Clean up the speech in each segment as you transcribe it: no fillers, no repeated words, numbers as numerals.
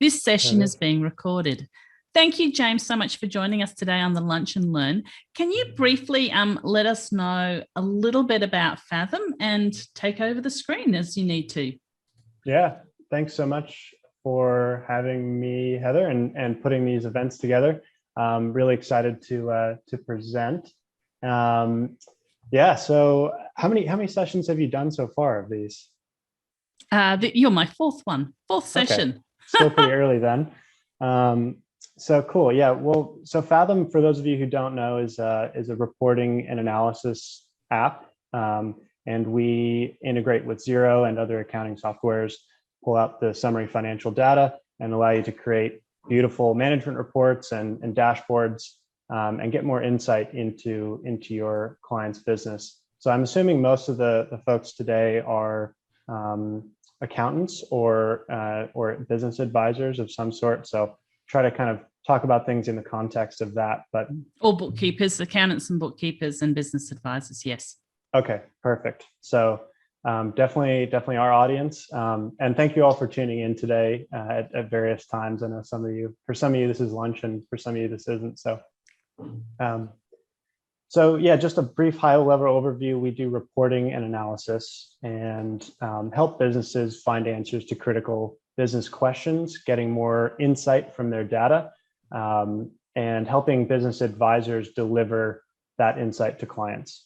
This session is being recorded. Thank you, James, so much for joining us today on the Lunch and Learn. Can you briefly let us know a little bit about Fathom and take over the screen as you need to? Yeah, thanks so much for having me, Heather, and putting these events together. I'm really excited to present. Yeah, so how many sessions have you done so far of these? You're my fourth session. Okay. Still pretty early then. So cool. Yeah. Well, so Fathom, for those of you who don't know, is a reporting and analysis app, and we integrate with Xero and other accounting softwares, pull out the summary financial data, and allow you to create beautiful management reports and dashboards, and get more insight into your client's business. So I'm assuming most of the folks today are accountants or business advisors of some sort. So try to kind of talk about things in the context of that. But or bookkeepers, accountants and bookkeepers and business advisors. Yes. Okay, perfect. So definitely our audience. And thank you all for tuning in today at various times. I know for some of you, this is lunch, and for some of you, this isn't. So yeah, just a brief high-level overview. We do reporting and analysis and help businesses find answers to critical business questions, getting more insight from their data, and helping business advisors deliver that insight to clients.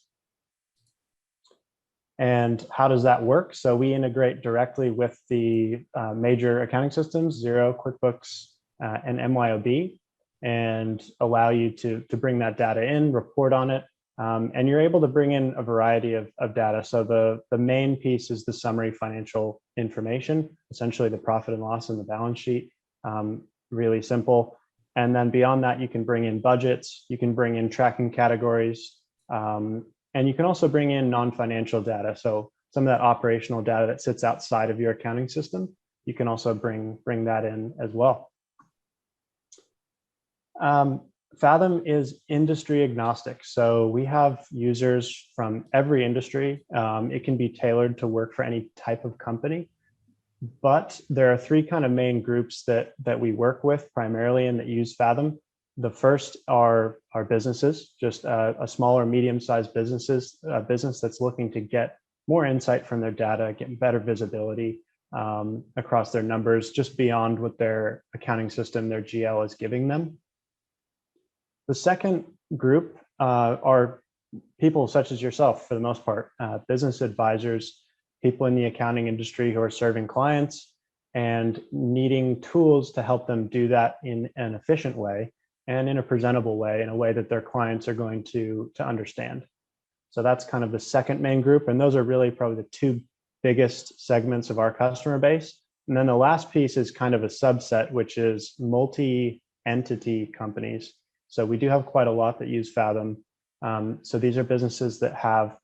And how does that work? So we integrate directly with the major accounting systems, Xero, Quickbooks, and MYOB, and allow you to bring that data in, report on it, and you're able to bring in a variety of data. So the main piece is the summary financial information, essentially the profit and loss and the balance sheet, really simple. And then beyond that, you can bring in budgets, you can bring in tracking categories, and you can also bring in non-financial data. So some of that operational data that sits outside of your accounting system, you can also bring that in as well. Fathom is industry agnostic. So we have users from every industry. It can be tailored to work for any type of company, but there are three kind of main groups that we work with primarily and that use Fathom. The first are businesses, just a small or medium-sized business that's looking to get more insight from their data, get better visibility across their numbers, just beyond what their accounting system, their GL, is giving them. The second group are people such as yourself, for the most part, business advisors, people in the accounting industry who are serving clients and needing tools to help them do that in an efficient way and in a presentable way, in a way that their clients are going to understand. So that's kind of the second main group. And those are really probably the two biggest segments of our customer base. And then the last piece is kind of a subset, which is multi-entity companies. So we do have quite a lot that use Fathom. So these are businesses that have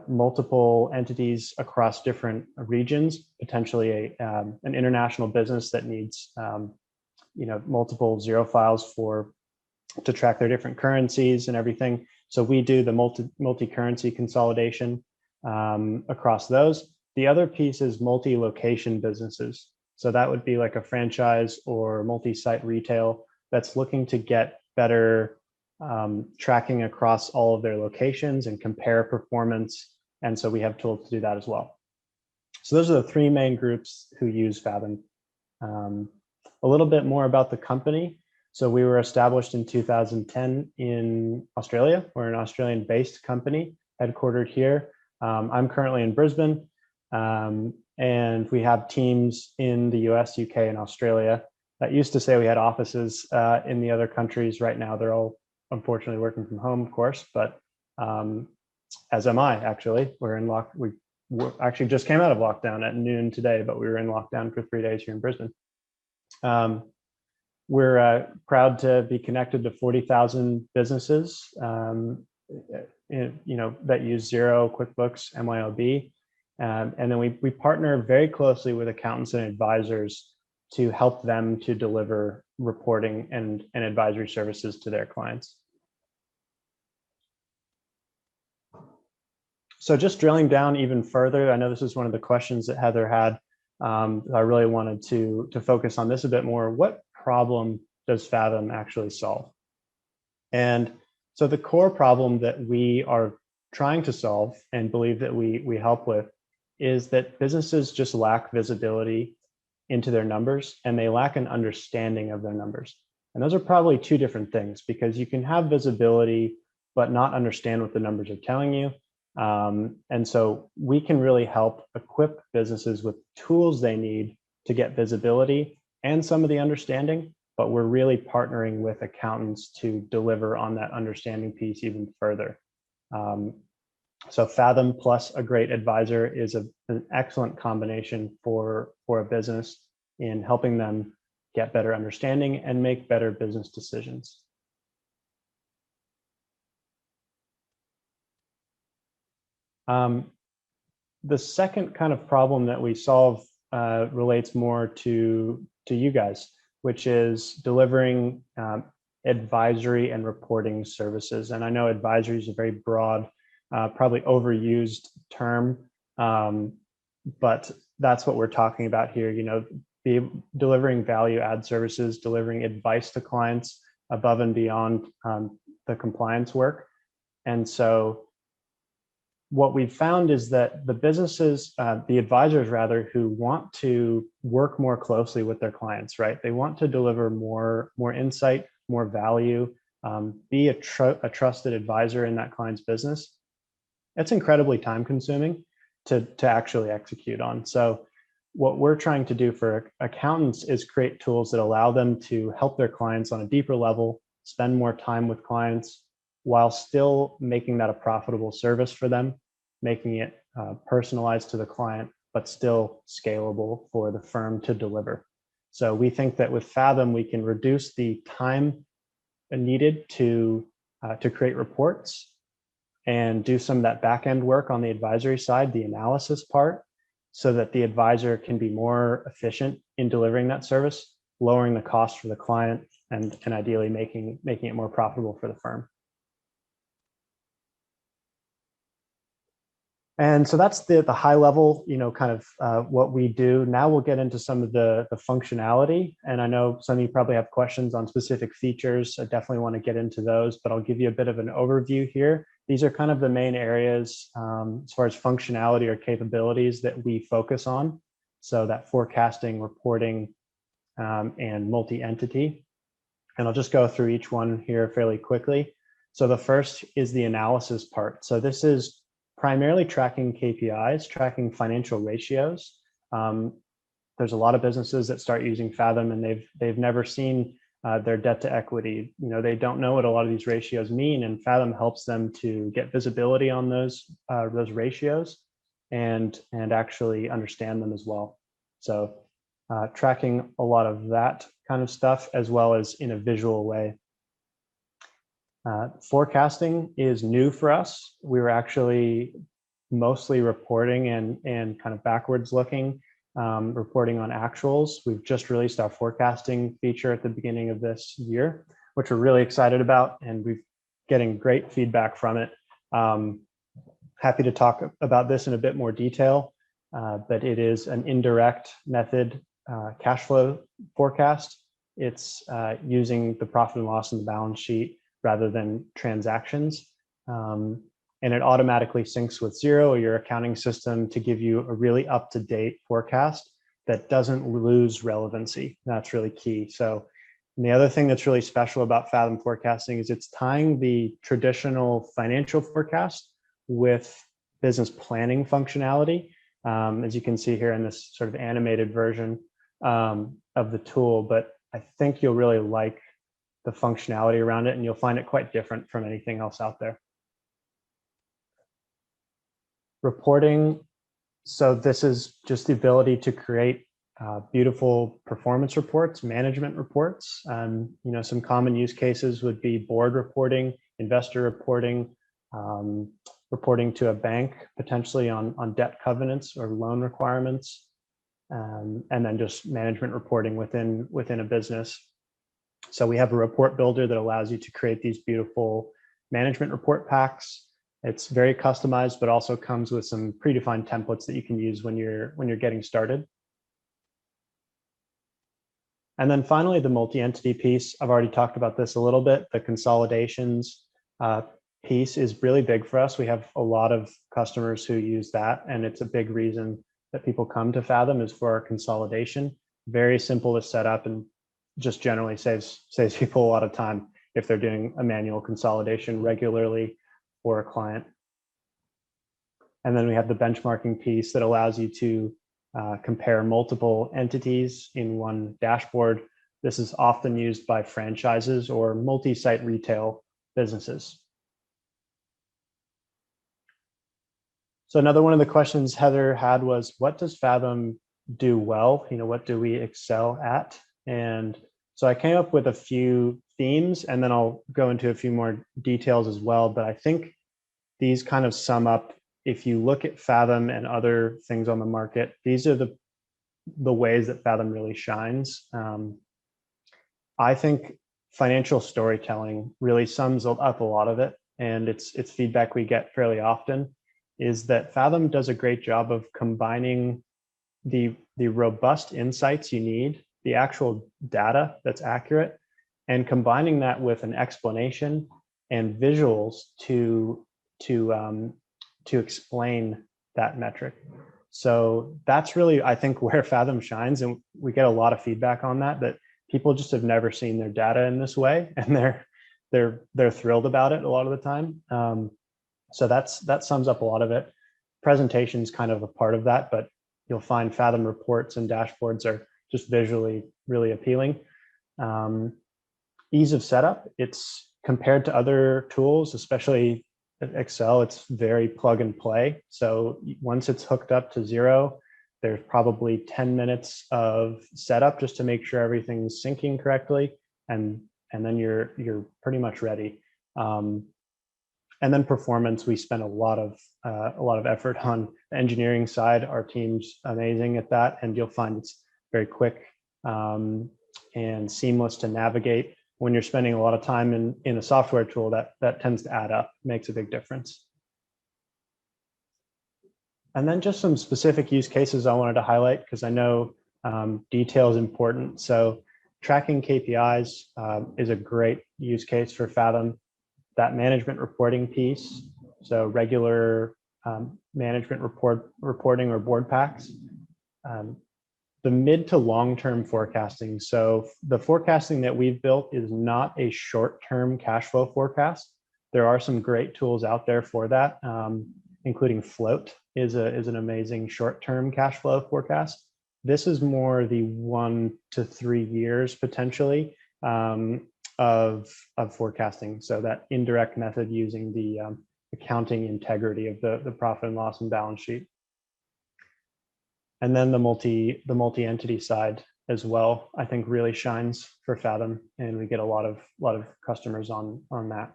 multiple entities across different regions, potentially an international business that needs multiple Xero files to track their different currencies and everything. So we do the multi-currency consolidation across those. The other piece is multi-location businesses. So that would be like a franchise or multi-site retail that's looking to get better tracking across all of their locations and compare performance. And so we have tools to do that as well. So those are the three main groups who use Fathom. A little bit more about the company. So we were established in 2010 in Australia. We're an Australian-based company headquartered here. I'm currently in Brisbane, and we have teams in the US, UK, and Australia. That used to say we had offices in the other countries. Right now, they're all unfortunately working from home, of course, but as am I, actually. We actually just came out of lockdown at noon today, but we were in lockdown for 3 days here in Brisbane. We're proud to be connected to 40,000 businesses, that use Xero, QuickBooks, MYOB. And then we partner very closely with accountants and advisors to help them to deliver reporting and advisory services to their clients. So just drilling down even further, I know this is one of the questions that Heather had. I really wanted to focus on this a bit more. What problem does Fathom actually solve? And so the core problem that we are trying to solve and believe that we help with is that businesses just lack visibility into their numbers, and they lack an understanding of their numbers. And those are probably two different things, because you can have visibility but not understand what the numbers are telling you. And so we can really help equip businesses with tools they need to get visibility and some of the understanding, but we're really partnering with accountants to deliver on that understanding piece even further. So Fathom plus a great advisor is an excellent combination for a business in helping them get better understanding and make better business decisions. The second kind of problem that we solve relates more to you guys, which is delivering advisory and reporting services. And I know advisory is a very broad, probably overused term, but that's what we're talking about here. You know, delivering value add services, delivering advice to clients above and beyond the compliance work. And so what we've found is that the businesses, the advisors rather, who want to work more closely with their clients, right? They want to deliver more insight, more value, be a trusted advisor in that client's business. It's incredibly time consuming to actually execute on. So what we're trying to do for accountants is create tools that allow them to help their clients on a deeper level, spend more time with clients, while still making that a profitable service for them, making it personalized to the client, but still scalable for the firm to deliver. So we think that with Fathom, we can reduce the time needed to create reports and do some of that back-end work on the advisory side, the analysis part, so that the advisor can be more efficient in delivering that service, lowering the cost for the client, and ideally making it more profitable for the firm. And so that's the high level, you know, kind of what we do. Now we'll get into some of the functionality. And I know some of you probably have questions on specific features. I definitely want to get into those, but I'll give you a bit of an overview here. These are kind of the main areas as far as functionality or capabilities that we focus on. So that forecasting, reporting, and multi-entity. And I'll just go through each one here fairly quickly. So the first is the analysis part. So this is primarily tracking KPIs, tracking financial ratios. There's a lot of businesses that start using Fathom and they've never seen their debt to equity. You know, they don't know what a lot of these ratios mean, and Fathom helps them to get visibility on those ratios and actually understand them as well. So tracking a lot of that kind of stuff, as well as in a visual way. Forecasting is new for us. We were actually mostly reporting and kind of backwards looking, reporting on actuals. We've just released our forecasting feature at the beginning of this year, which we're really excited about, and we're getting great feedback from it. Happy to talk about this in a bit more detail, but it is an indirect method cash flow forecast. It's using the profit and loss in the balance sheet rather than transactions. And it automatically syncs with Xero or your accounting system to give you a really up-to-date forecast that doesn't lose relevancy. That's really key. So, and the other thing that's really special about Fathom forecasting is it's tying the traditional financial forecast with business planning functionality. As you can see here in this sort of animated version of the tool, but I think you'll really like the functionality around it, and you'll find it quite different from anything else out there. Reporting. So this is just the ability to create beautiful performance reports, management reports. You know, some common use cases would be board reporting, investor reporting, reporting to a bank, potentially on debt covenants or loan requirements, and then just management reporting within a business. So we have a report builder that allows you to create these beautiful management report packs. It's very customized, but also comes with some predefined templates that you can use when you're getting started. And then finally, the multi-entity piece. I've already talked about this a little bit. The consolidations piece is really big for us. We have a lot of customers who use that, and it's a big reason that people come to Fathom is for our consolidation. Very simple to set up and just generally saves people a lot of time if they're doing a manual consolidation regularly for a client. And then we have the benchmarking piece that allows you to compare multiple entities in one dashboard. This is often used by franchises or multi-site retail businesses. So another one of the questions Heather had was, what does Fathom do well? What do we excel at? And so I came up with a few themes, and then I'll go into a few more details as well. But I think these kind of sum up, if you look at Fathom and other things on the market, these are the ways that Fathom really shines. I think financial storytelling really sums up a lot of it, and it's feedback we get fairly often, is that Fathom does a great job of combining the robust insights you need, the actual data that's accurate, and combining that with an explanation and visuals to explain that metric. So that's really, I think, where Fathom shines, and we get a lot of feedback on that people just have never seen their data in this way, and they're thrilled about it a lot of the time. So that sums up a lot of it. Presentation is kind of a part of that, but you'll find Fathom reports and dashboards are just visually really appealing. Ease of setup, it's compared to other tools, especially Excel, it's very plug and play. So once it's hooked up to Xero, there's probably 10 minutes of setup just to make sure everything's syncing correctly, and then you're pretty much ready. And then performance, we spend a lot of effort on the engineering side. Our team's amazing at that, and you'll find it's very quick and seamless to navigate. When you're spending a lot of time in a software tool, that tends to add up, makes a big difference. And then just some specific use cases I wanted to highlight, because I know detail is important. So tracking KPIs is a great use case for Fathom. That management reporting piece, so regular management reporting or board packs. The mid to long-term forecasting. So the forecasting that we've built is not a short-term cash flow forecast. There are some great tools out there for that, including Float is an amazing short-term cash flow forecast. This is more the 1 to 3 years potentially of forecasting. So that indirect method using the accounting integrity of the profit and loss and balance sheet. And then the multi-entity side as well, I think really shines for Fathom, and we get a lot of customers on that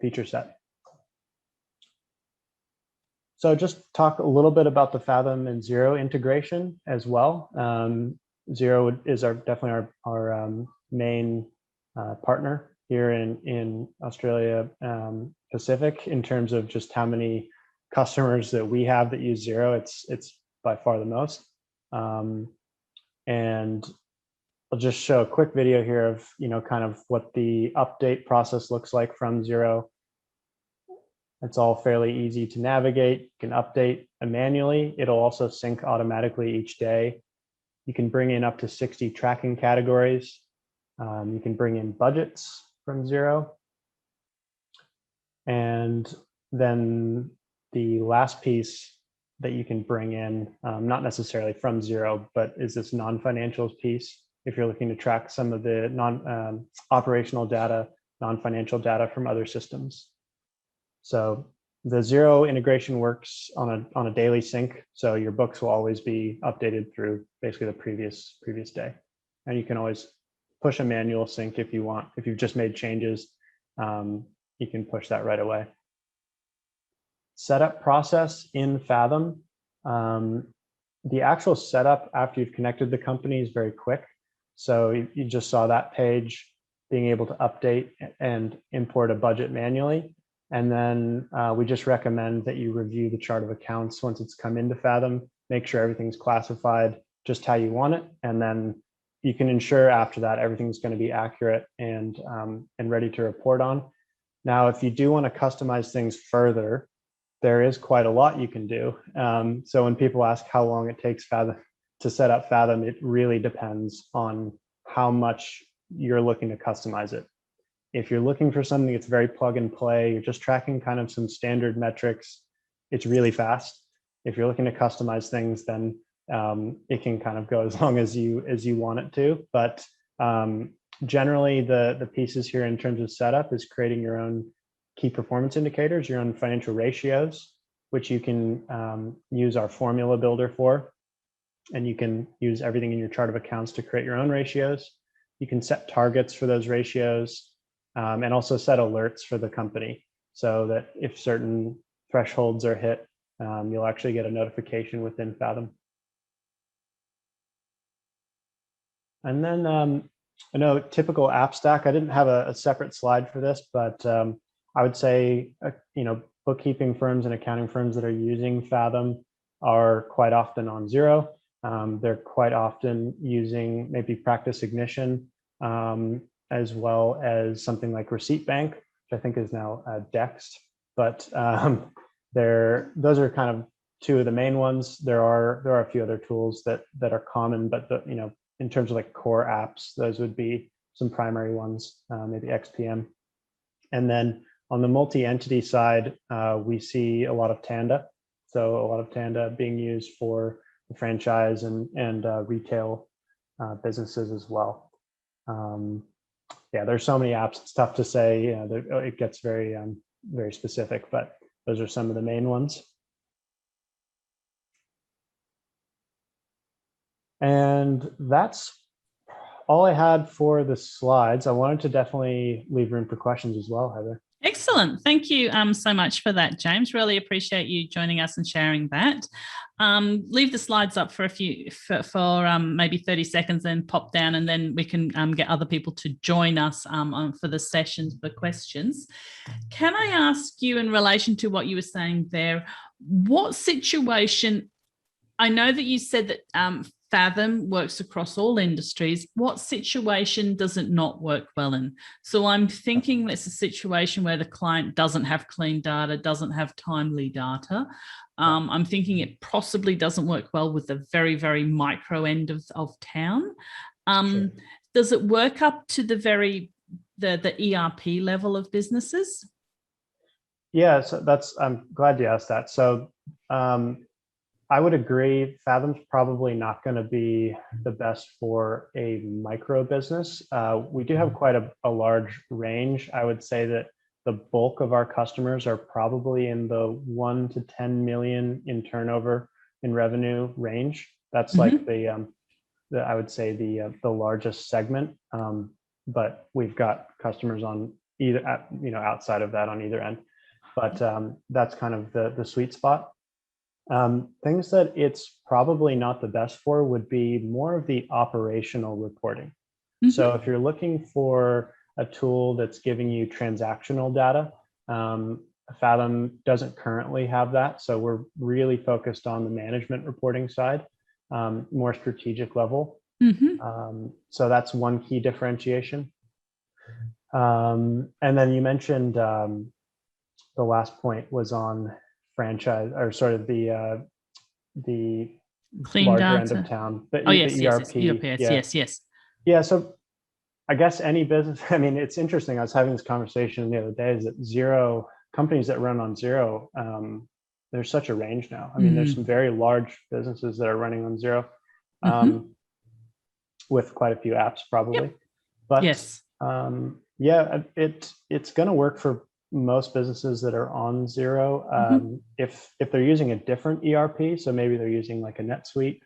feature set. So just talk a little bit about the Fathom and Xero integration as well. Xero is definitely our main partner here in Australia Pacific in terms of just how many customers that we have that use Xero. It's by far the most. And I'll just show a quick video here of kind of what the update process looks like from Xero. It's all fairly easy to navigate. You can update manually. It'll also sync automatically each day. You can bring in up to 60 tracking categories. You can bring in budgets from Xero. And then the last piece that you can bring in, not necessarily from Xero, but is this non-financials piece. If you're looking to track some of the operational data, non-financial data from other systems. So the Xero integration works on a daily sync. So your books will always be updated through basically the previous day. And you can always push a manual sync if you want. If you've just made changes, you can push that right away. Setup process in Fathom. The actual setup after you've connected the company is very quick. So you just saw that page, being able to update and import a budget manually. And then we just recommend that you review the chart of accounts once it's come into Fathom, make sure everything's classified just how you want it. And then you can ensure after that everything's going to be accurate and ready to report on. Now, if you do want to customize things further, there is quite a lot you can do. So when people ask how long it takes Fathom to set up Fathom, it really depends on how much you're looking to customize it. If you're looking for something that's very plug and play, you're just tracking kind of some standard metrics, it's really fast. If you're looking to customize things, then it can kind of go as long as you want it to. But generally, the pieces here in terms of setup is creating your own key performance indicators, your own financial ratios, which you can use our formula builder for. And you can use everything in your chart of accounts to create your own ratios. You can set targets for those ratios and also set alerts for the company so that if certain thresholds are hit, you'll actually get a notification within Fathom. And then I know typical app stack, I didn't have a separate slide for this, but I would say, bookkeeping firms and accounting firms that are using Fathom are quite often on Xero. They're quite often using maybe Practice Ignition, as well as something like Receipt Bank, which I think is now Dext. But those are kind of two of the main ones. There are a few other tools that are common, but in terms of like core apps, those would be some primary ones, maybe XPM. And then on the multi-entity side, we see a lot of Tanda. So a lot of Tanda being used for the franchise and retail businesses as well. There's so many apps, it's tough to say, it gets very, very specific, but those are some of the main ones. And that's all I had for the slides. I wanted to definitely leave room for questions as well, Heather. Excellent. Thank you so much for that, James. Really appreciate you joining us and sharing that. Leave the slides up for maybe 30 seconds, then pop down, and then we can get other people to join us for the sessions for questions. Can I ask you, in relation to what you were saying there, what situation, I know that you said that Fathom works across all industries. What situation does it not work well in? So I'm thinking it's a situation where the client doesn't have clean data, doesn't have timely data. I'm thinking it possibly doesn't work well with the very, very micro end of town. Sure. Does it work up to the ERP level of businesses? Yeah, so I'm glad you asked that. So I would agree, Fathom's probably not going to be the best for a micro business. We do have quite a large range. I would say that the bulk of our customers are probably in the 1 to 10 million in turnover in revenue range. That's like I would say the largest segment. But we've got customers on either, outside of that on either end. But that's kind of the sweet spot. Things that it's probably not the best for would be more of the operational reporting. So if you're looking for a tool that's giving you transactional data, Fathom doesn't currently have that. So we're really focused on the management reporting side, more strategic level. So that's one key differentiation. And then you mentioned the last point was on franchise, or sort of the clean larger data end of town. The ERP. Yes. Yeah. So I guess any business, I mean, it's interesting. I was having this conversation the other day, is that Xero, companies that run on Xero, there's such a range now. I mean, there's some very large businesses that are running on Xero with quite a few apps probably. But yes. It's going to work for most businesses that are on Xero. If they're using a different ERP, so maybe they're using like a NetSuite,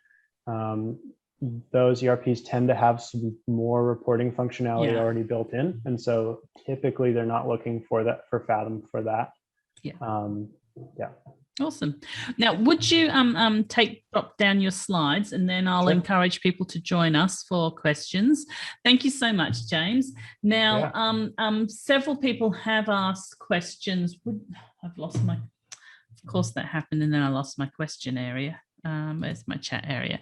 those ERPs tend to have some more reporting functionality already built in, and so typically they're not looking for Fathom for that. Awesome. Now, would you drop down your slides, and then I'll encourage people to join us for questions. Thank you so much, James. Now, several people have asked questions. I've lost my, of course that happened, and then I lost my question area. Where's my chat area?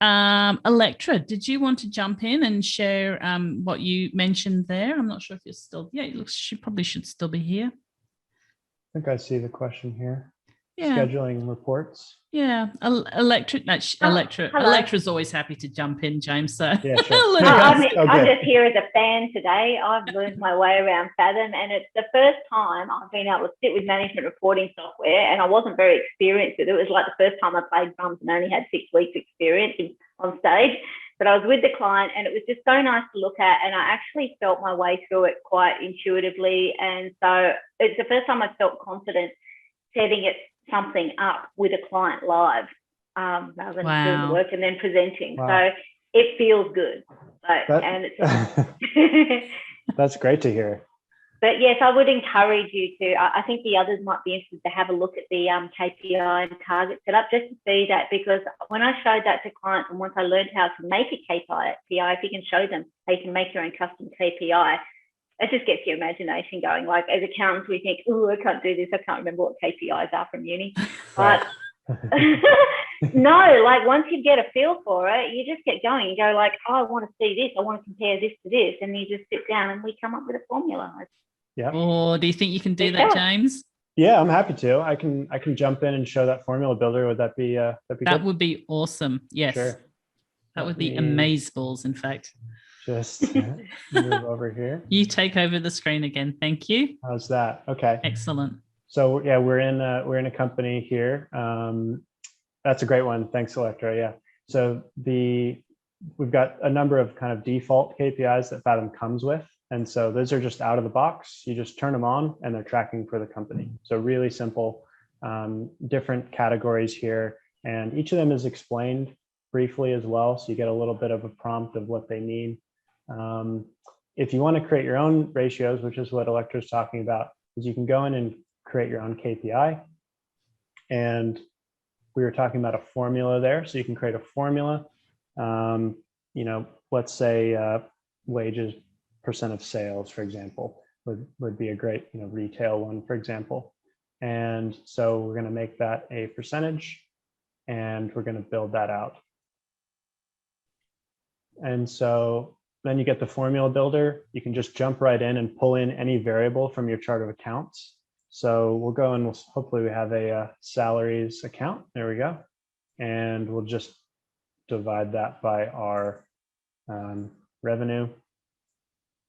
Electra, did you want to jump in and share what you mentioned there? I'm not sure if you're still, yeah, it looks, she probably should still be here. I think I see the question here. Yeah. Scheduling reports. Yeah, Electra's always happy to jump in, James. So yeah, sure. I'm just here as a fan today. I've learned my way around Fathom, and it's the first time I've been able to sit with management reporting software, and I wasn't very experienced with it. It was like the first time I played drums and only had 6 weeks experience on stage. But I was with the client, and it was just so nice to look at, and I actually felt my way through it quite intuitively. And so it's the first time I felt confident setting something up with a client live, rather than doing the work and then presenting. Wow. So it feels good. That's great to hear. But yes, I would encourage you to, I think the others might be interested to have a look at the KPI and target setup, just to see that, because when I showed that to clients, and once I learned how to make a KPI, if you can show them how you can make your own custom KPI, it just gets your imagination going. Like as accountants, we think, oh, I can't do this. I can't remember what KPIs are from uni. But no, like once you get a feel for it, you just get going. You go like, oh, I want to see this. I want to compare this to this. And you just sit down and we come up with a formula. Yeah. Or do you think you can do that, James? Yeah, I'm happy to. I can jump in and show that formula builder. Would that be that good? Would be awesome. Yes. Sure. That would be amazeballs, in fact. Just move over here. You take over the screen again. Thank you. How's that? Okay. Excellent. So yeah, we're in a company here. That's a great one. Thanks, Electra. Yeah. So we've got a number of kind of default KPIs that Fathom comes with. And so those are just out of the box. You just turn them on and they're tracking for the company. So really simple, different categories here. And each of them is explained briefly as well. So you get a little bit of a prompt of what they need. If you want to create your own ratios, which is what Electra is talking about, is you can go in and create your own KPI. And we were talking about a formula there. So you can create a formula, let's say wages percent of sales, for example, would be a great, retail one, for example. And so we're going to make that a percentage and we're going to build that out. And so then you get the formula builder. You can just jump right in and pull in any variable from your chart of accounts. So we'll go and hopefully we have a salaries account. There we go. And we'll just divide that by our revenue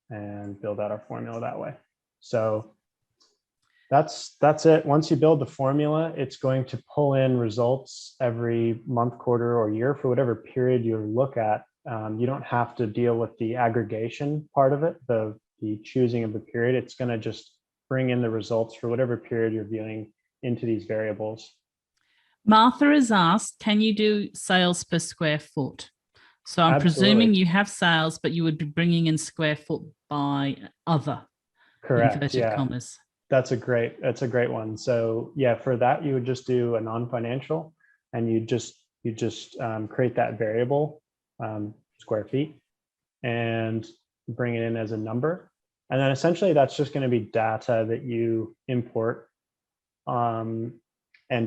and build out our formula that way. So that's it. Once you build the formula, it's going to pull in results every month, quarter, or year for whatever period you look at. You don't have to deal with the aggregation part of it, the choosing of the period. It's going to just bring in the results for whatever period you're viewing into these variables. Martha has asked, can you do sales per square foot? So I'm presuming you have sales, but you would be bringing in square foot by other. Correct. Inverted commas. That's a great one. So yeah, for that, you would just do a non-financial and you just create that variable, square feet, and bring it in as a number. And then essentially that's just going to be data that you import and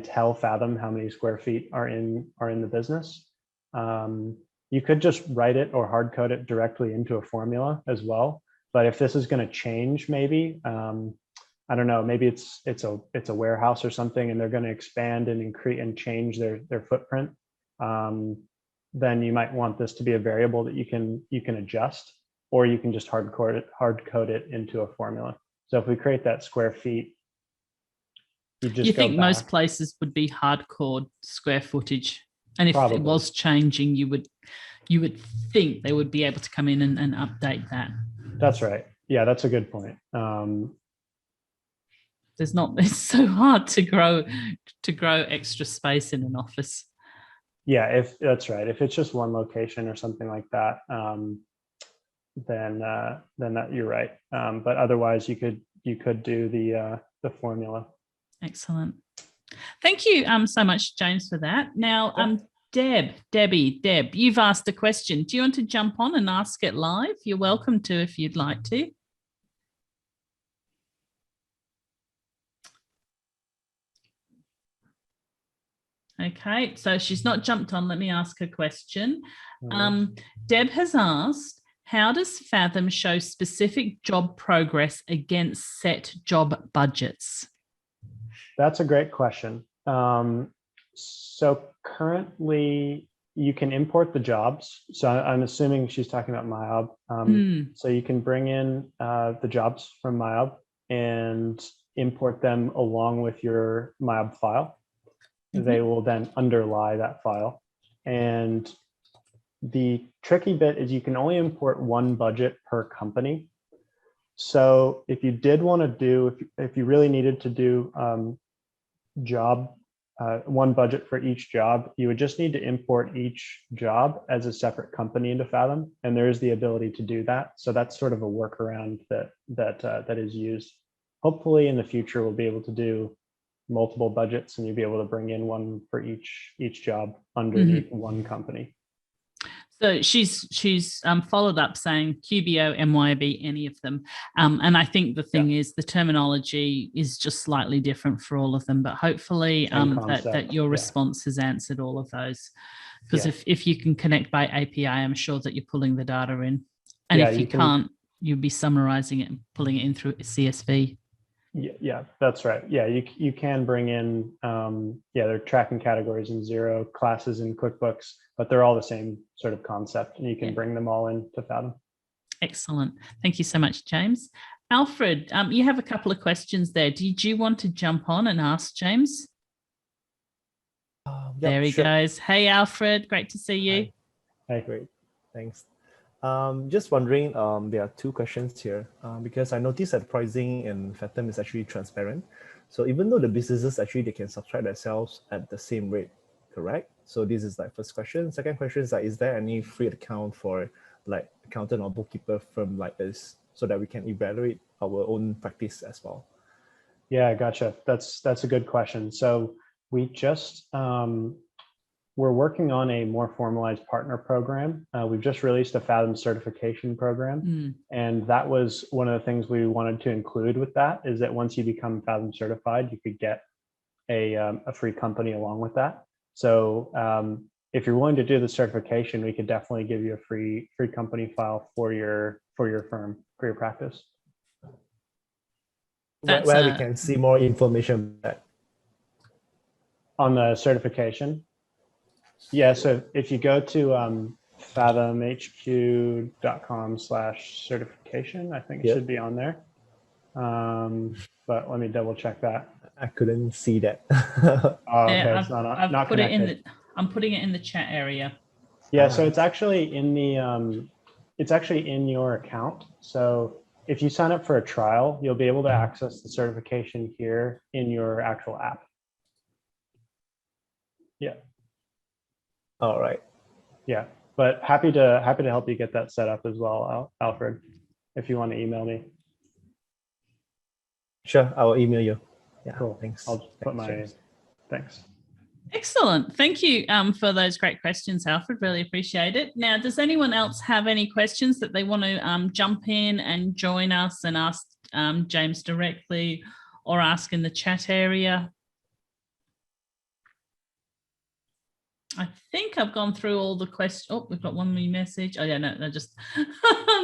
tell Fathom how many square feet are in the business. You could just write it or hard code it directly into a formula as well. But if this is going to change, maybe, I don't know, maybe it's a warehouse or something, and they're going to expand and increase and change their footprint. Then you might want this to be a variable that you can adjust, or you can just hard code it into a formula. So if we create that square feet, you think most places would be hardcore square footage, and if Probably. It was changing, you would think they would be able to come in and update that. That's right. Yeah, that's a good point. It's so hard to grow extra space in an office. Yeah, if that's right. If it's just one location or something like that, then that you're right. But otherwise, you could do the formula. Excellent. Thank you so much, James, for that. Now, Deb, you've asked a question. Do you want to jump on and ask it live? You're welcome to if you'd like to. Okay, so she's not jumped on. Let me ask a question. All Deb has asked, how does Fathom show specific job progress against set job budgets? That's a great question. So currently you can import the jobs. So I'm assuming she's talking about MYOB. So you can bring in the jobs from MYOB and import them along with your MYOB file. They will then underlie that file. And the tricky bit is you can only import one budget per company. So if you did want to do, if you really needed to do one budget for each job, you would just need to import each job as a separate company into Fathom, and there is the ability to do that. So that's sort of a workaround that is used. Hopefully, in the future, we'll be able to do multiple budgets, and you'll be able to bring in one for each job underneath one company. So she's followed up saying QBO, MYOB, any of them. And I think the thing is the terminology is just slightly different for all of them, but hopefully that your response has answered all of those. Because if you can connect by API, I'm sure that you're pulling the data in. And if you can't, you'll be summarizing it and pulling it in through CSV. Yeah, that's right. Yeah, you can bring in, they're tracking categories in Xero, classes in Quickbooks, but they're all the same sort of concept, and you can bring them all into Fathom. Excellent. Thank you so much, James. Alfred, you have a couple of questions there. Did you want to jump on and ask James? There he goes. Hey, Alfred, great to see you. Hi, great. Thanks. Just wondering, there are two questions here because I noticed that pricing in Fathom is actually transparent. So even though the businesses actually, they can subscribe themselves at the same rate, correct? So this is like first question. Second question is there any free account for like accountant or bookkeeper firm like this so that we can evaluate our own practice as well? Yeah, gotcha. That's a good question. So we just, we're working on a more formalized partner program. We've just released a Fathom certification program. And that was one of the things we wanted to include with that, is that once you become Fathom certified, you could get a free company along with that. So if you're willing to do the certification, we could definitely give you a free company file for your firm, for your practice. Where we can see more information on the certification. Yeah, so if you go to fathomhq.com/certification, I think it should be on there. But let me double check that. I couldn't see that. Okay, it's not put connected. it in I'm putting it in the chat area. Yeah, so it's actually in the it's actually in your account. So if you sign up for a trial, you'll be able to access the certification here in your actual app. Yeah. All right. Yeah, but happy to help you get that set up as well, Alfred, if you want to email me. Sure, I'll email you. Yeah, cool. Thanks. I'll put thanks. Excellent. Thank you for those great questions, Alfred. Really appreciate it. Now, does anyone else have any questions that they want to jump in and join us and ask James directly, or ask in the chat area? I think I've gone through all the questions. Oh, we've got one more message. Oh yeah, no, I'm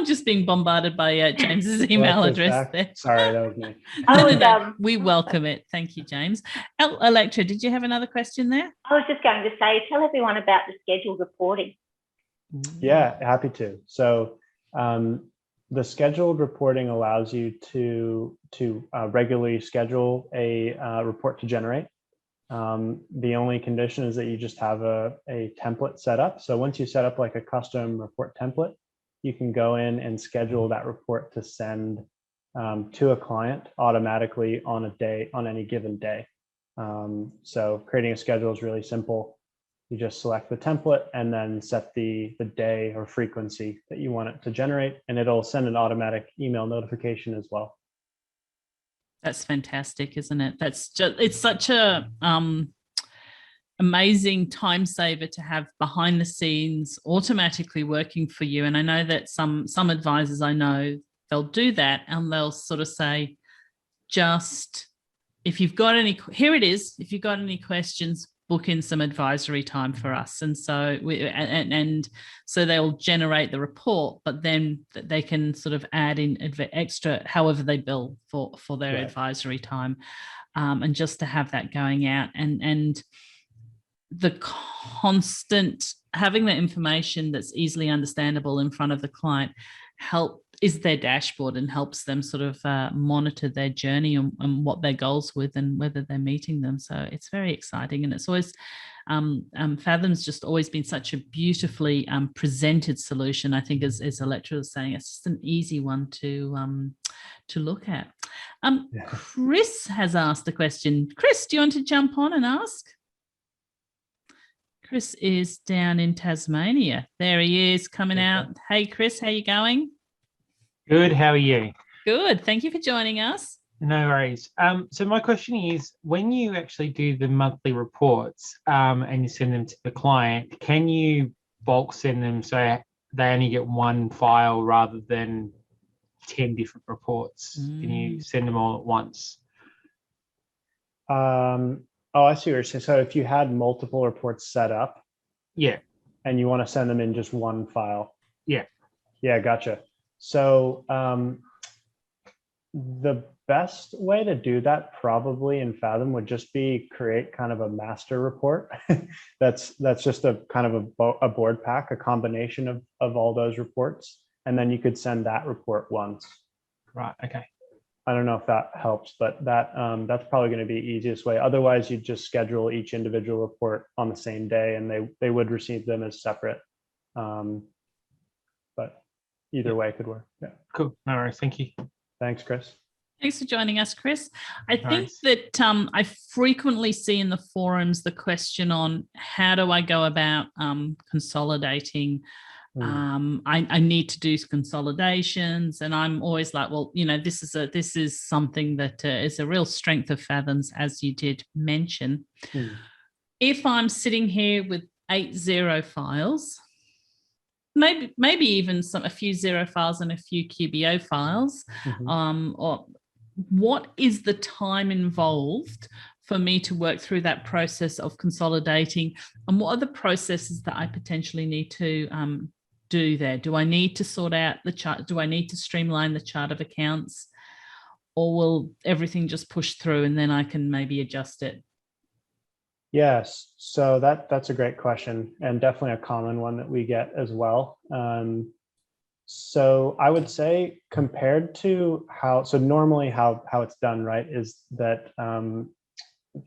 just being bombarded by James's email address there. Sorry, that was me. We welcome it. Thank you, James. Electra, did you have another question there? I was just going to say, tell everyone about the scheduled reporting. Yeah, happy to. So the scheduled reporting allows you to regularly schedule a report to generate. The only condition is that you just have a template set up. So once you set up like a custom report template, you can go in and schedule that report to send to a client automatically on any given day. So creating a schedule is really simple. You just select the template and then set the day or frequency that you want it to generate, and it'll send an automatic email notification as well. That's fantastic, isn't it? It's such a amazing time saver to have behind the scenes automatically working for you. And I know that some advisors I know, they'll do that and they'll sort of say, just if you've got any, here it is, if you've got any questions, book in some advisory time for us. And so so they'll generate the report, but then they can sort of add in extra, however they bill for their advisory time. And just to have that going out and the constant having the information that's easily understandable in front of the client is their dashboard and helps them sort of monitor their journey and what their goals with and whether they're meeting them. So it's very exciting, and it's always Fathom's just always been such a beautifully presented solution. I think, as Electra was saying, it's just an easy one to look at. Chris has asked a question. Chris, do you want to jump on and ask? Chris is down in Tasmania. There he is, coming out. Hey, Chris, how you going? Good. How are you? Good. Thank you for joining us. No worries. So my question is, when you actually do the monthly reports and you send them to the client, can you bulk send them so they only get one file rather than 10 different reports? Can you send them all at once? I see what you're saying. So if you had multiple reports set up, and you want to send them in just one file, gotcha. So the best way to do that probably in Fathom would just be create kind of a master report. that's just a kind of a board pack, a combination of all those reports, and then you could send that report once. Right. Okay. I don't know if that helps, but that's probably going to be the easiest way. Otherwise, you just schedule each individual report on the same day, and they would receive them as separate. But either way could work. Yeah. Cool. No worries. Thank you. Thanks, Chris. Thanks for joining us, Chris. I think that I frequently see in the forums the question on how do I go about consolidating. I need to do consolidations, and I'm always like, well, this is something that is a real strength of Fathom's, as you did mention. If I'm sitting here with 8 Xero files, maybe even a few Xero files and a few QBO files, or what is the time involved for me to work through that process of consolidating, and what are the processes that I potentially need to do there? Do I need to sort out the chart? Do I need to streamline the chart of accounts, or will everything just push through and then I can maybe adjust it? Yes, so that's a great question, and definitely a common one that we get as well. So I would say, compared to normally how it's done, right, is that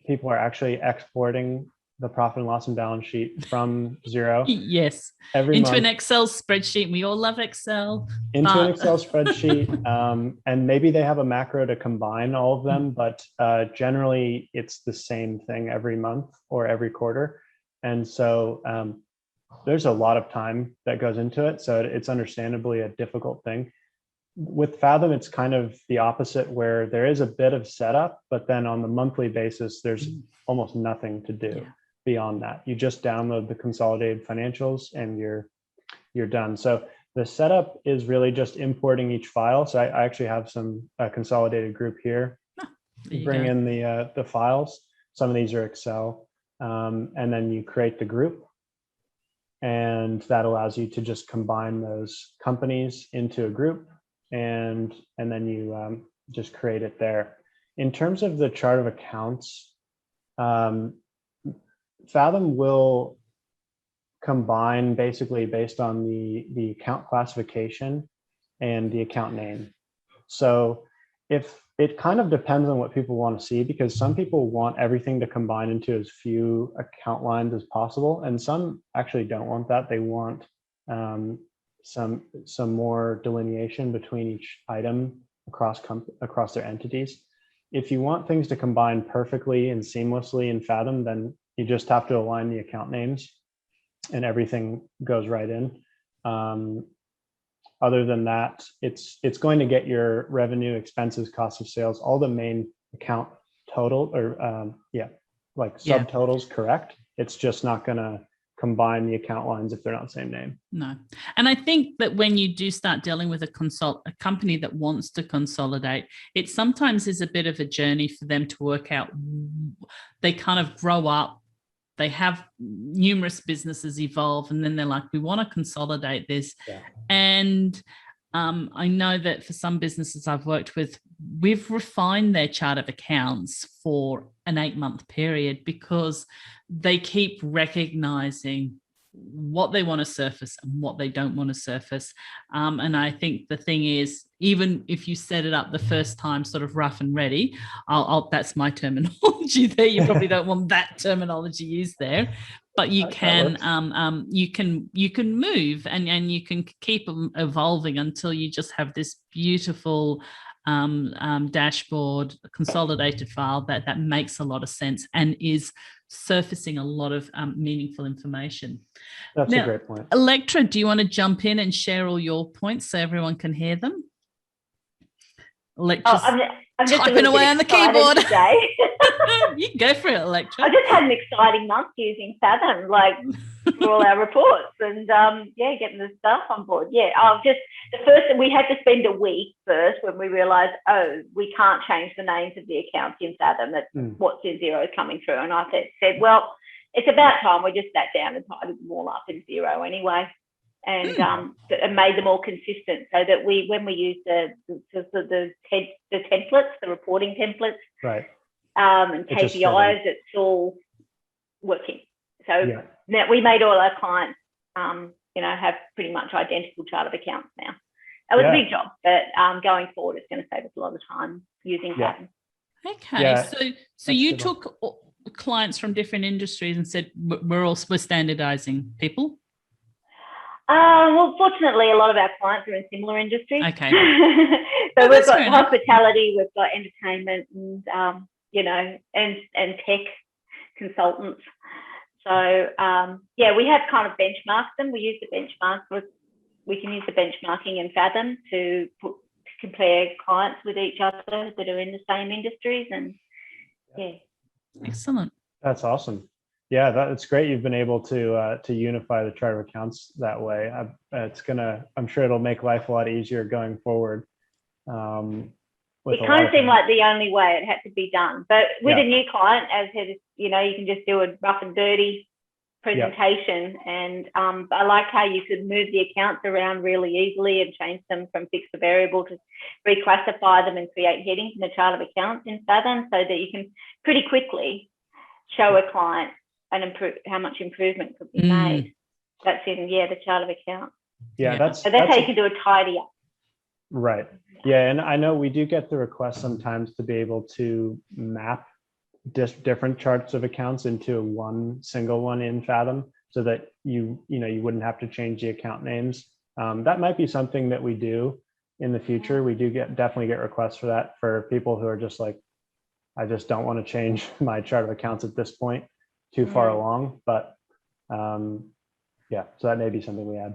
people are actually exporting the profit and loss and balance sheet from Xero. Yes. Every month. An Excel spreadsheet. We all love Excel. Into an Excel spreadsheet. And maybe they have a macro to combine all of them, but generally it's the same thing every month or every quarter. And so there's a lot of time that goes into it. So it's understandably a difficult thing. With Fathom, it's kind of the opposite, where there is a bit of setup, but then on the monthly basis, there's almost nothing to do beyond that. You just download the consolidated financials and you're done. So the setup is really just importing each file. So I actually have a consolidated group here. Bring in the files. Some of these are Excel, and then you create the group, and that allows you to just combine those companies into a group, and then you just create it there. In terms of the chart of accounts, Fathom will combine basically based on the account classification and the account name. So if it kind of depends on what people want to see, because some people want everything to combine into as few account lines as possible, and some actually don't want that. They want some more delineation between each item across their entities. If you want things to combine perfectly and seamlessly in Fathom, then you just have to align the account names and everything goes right in. Other than that, it's going to get your revenue, expenses, cost of sales, all the main account total or subtotals correct. It's just not going to combine the account lines if they're not the same name. No. And I think that when you do start dealing with a company that wants to consolidate, it sometimes is a bit of a journey for them to work out. They kind of grow up. they have numerous businesses evolve, and then they're like, we want to consolidate this. Yeah. And I know that for some businesses I've worked with, we've refined their chart of accounts for an 8-month period because they keep recognizing what they want to surface and what they don't want to surface. And I think the thing is, even if you set it up the first time sort of rough and ready, that's my terminology there. You probably don't want that terminology used there, but you can move and you can keep evolving until you just have this beautiful dashboard, consolidated file that makes a lot of sense and is surfacing a lot of meaningful information. That's now, a great point. Electra, do you want to jump in and share all your points so everyone can hear them? Electra's I'm just typing away on the keyboard. Today. You go for it, Electra. I just had an exciting month using Fathom, like for all our reports, and getting the stuff on board. Yeah, we had to spend a week first when we realised, we can't change the names of the accounts in Fathom. That's what's in Xero is coming through, and I said, well, it's about time we just sat down and tidied them all up in Xero anyway, and made them all consistent so that when we use the templates, the reporting templates, right. And KPIs, it's all working. So now we made all our clients, have pretty much identical chart of accounts now. It was a big job, but going forward, it's going to save us a lot of time using Fathom. Okay, so you took clients from different industries and said we're standardizing people. Well, fortunately, a lot of our clients are in similar industries. Okay. So we've got hospitality, we've got entertainment, and and tech consultants. So we have kind of benchmarked them. We use the benchmark. We can use the benchmarking in Fathom to compare clients with each other that are in the same industries, and excellent. That's awesome. Yeah, that's great. You've been able to unify the chart of accounts that way. I'm sure it'll make life a lot easier going forward. It kind of seemed like the only way it had to be done. But with a new client, as said, you can just do a rough and dirty presentation. And I like how you could move the accounts around really easily and change them from fixed to variable to reclassify them and create headings in the chart of accounts in Fathom so that you can pretty quickly show a client and how much improvement could be made. That's in the chart of accounts. That's how you can do a tidy up. Right. Yeah, and I know we do get the request sometimes to be able to map different charts of accounts into one single one in Fathom, so that you wouldn't have to change the account names. That might be something that we do in the future. We do definitely get requests for that for people who are just like, I just don't want to change my chart of accounts at this point, too far along. But so that may be something we add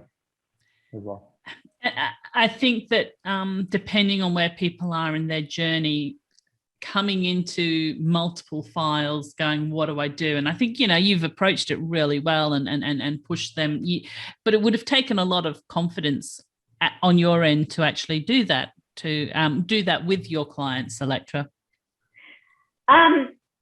as well. I think that depending on where people are in their journey, coming into multiple files, going, what do I do? And I think, you've approached it really well and pushed them. But it would have taken a lot of confidence on your end to actually do that, do that with your clients, Electra.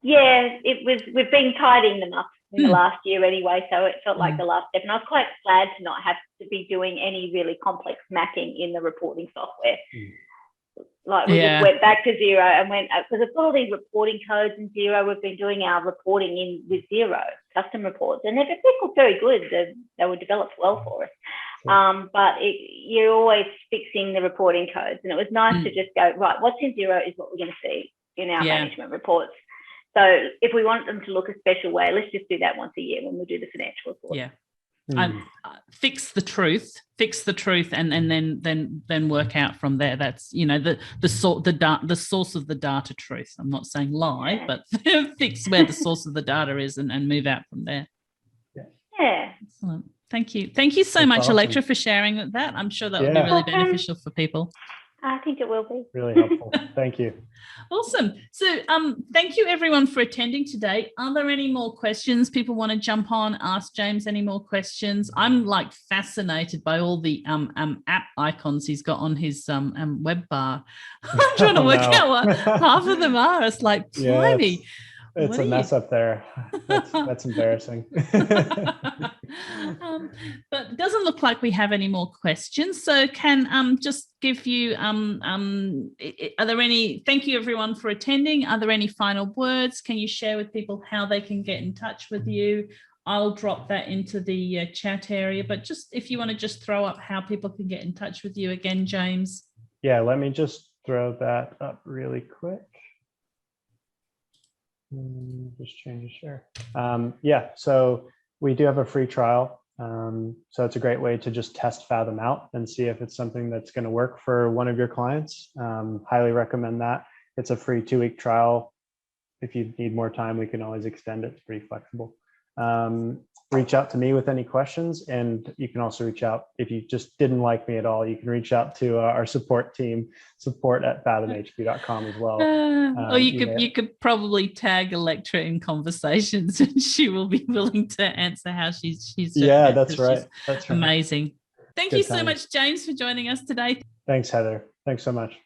We've been tidying them up in the last year anyway, so it felt like the last step. And I was quite glad to not have to be doing any really complex mapping in the reporting software. Like we just went back to Xero and because I've got all these reporting codes in Xero. We've been doing our reporting in with Xero, custom reports, and they're very good. They were developed well for us. But you're always fixing the reporting codes, and it was nice to just go, right, what's in Xero is what we're going to see in our management reports. So if we want them to look a special way, let's just do that once a year when we do the financial report. Yeah. Fix the truth, and then work out from there. That's the source of the data truth. I'm not saying lie, but fix where the source of the data is and move out from there. Yeah. Excellent. Thank you so much, awesome. Electra, for sharing that. I'm sure that will be really beneficial for people. I think it will be. Really helpful. Thank you. Awesome. So thank you everyone for attending today. Are there any more questions? People want to jump on, ask James any more questions? I'm like fascinated by all the app icons he's got on his web bar. I'm trying to work out what half of them are. It's like, blimey. It's What a are mess up there. That's embarrassing. But it doesn't look like we have any more questions. So can just give you are there any, thank you everyone for attending. Are there any final words? Can you share with people how they can get in touch with you? I'll drop that into the chat area, but just if you want to just throw up how people can get in touch with you again, James. Yeah, let me just throw that up really quick. Just change the share. Yeah, so we do have a free trial. So it's a great way to just test Fathom out and see if it's something that's going to work for one of your clients. Highly recommend that. It's a free 2-week trial. If you need more time, we can always extend it. It's pretty flexible. Reach out to me with any questions, and you can also reach out if you just didn't like me at all. You can reach out to our support team, support@fathomhq.com as well. Or you could probably tag Electra in conversations, and she will be willing to answer how she's yeah, that's right. That's right. Amazing. Thank Good you so times. much, James, for joining us today. Thanks, Heather. Thanks so much.